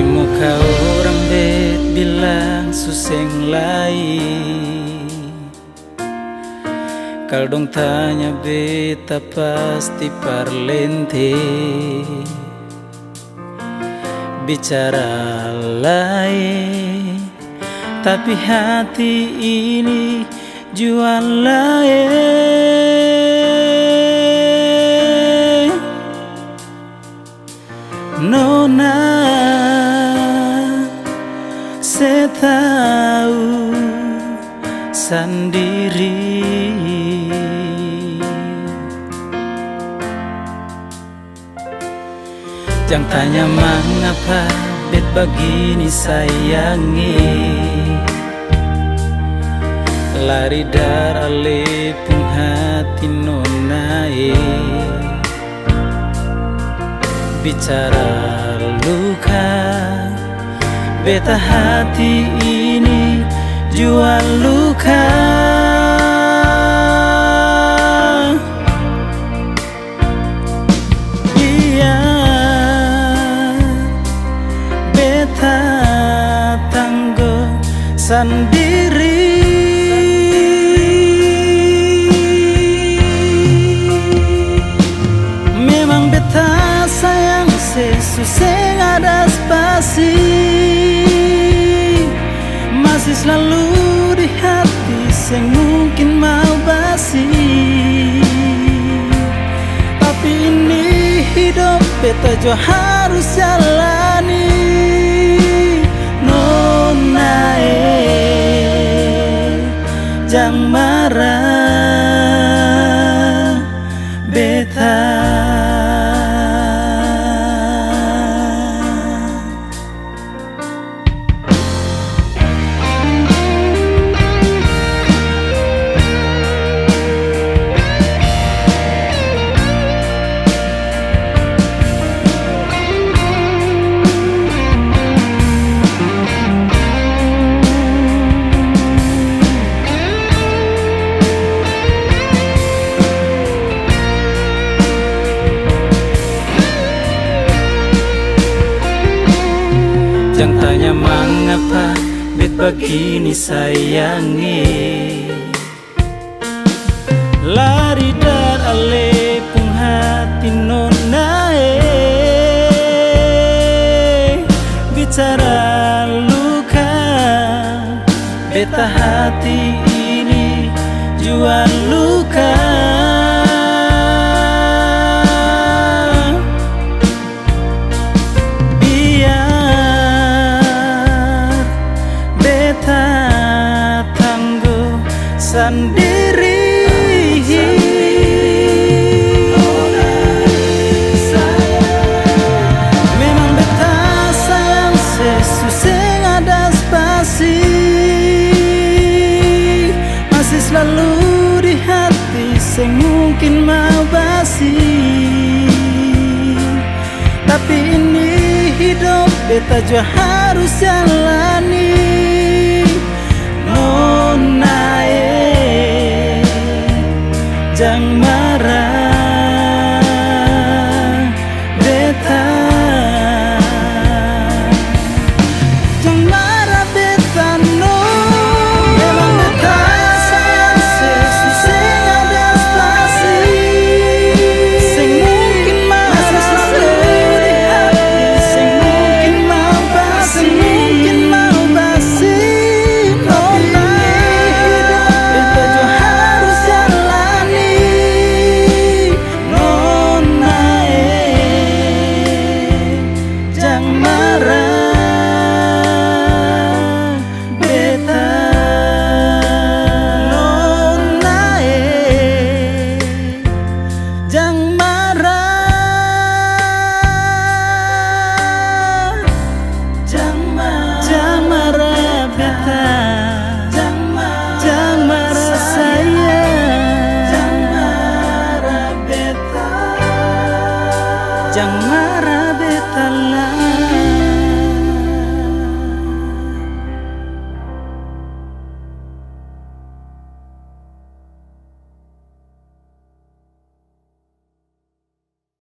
Di muka orang bet bilang suseng lain, kalau dong tanya beta pasti parlente. Bicara lain, tapi hati ini jual lain. Nona, saya tahu sendiri. Jangan tanya mengapa bet begini sayangi, lari darah lepung hati nonae. Bicara luka, beta hati ini jual luka. Sendiri, memang beta sayang sesuseng ada spasi, masih selalu di hati seng mungkin mau basi. Tapi ini hidup beta jo harus jalani. Jangan marah beta. Jangan tanya mengapa bet begini sayangi, lari darah lepung hati nonae. Bicara luka, beta hati ini jual luka. Sendiri, memang beta sayang sesuseng ada spasi, masih selalu di hati seng mungkin mau basi. Tapi ini hidup beta jo harus jalani. Jangan marah beta, jangan marah beta no. Memang beta sayang sesuseng ada spasi, seng mungkin mau selalu di hati, seng mungkin mau basi, mungkin mau basi. Jangan marah beta lah.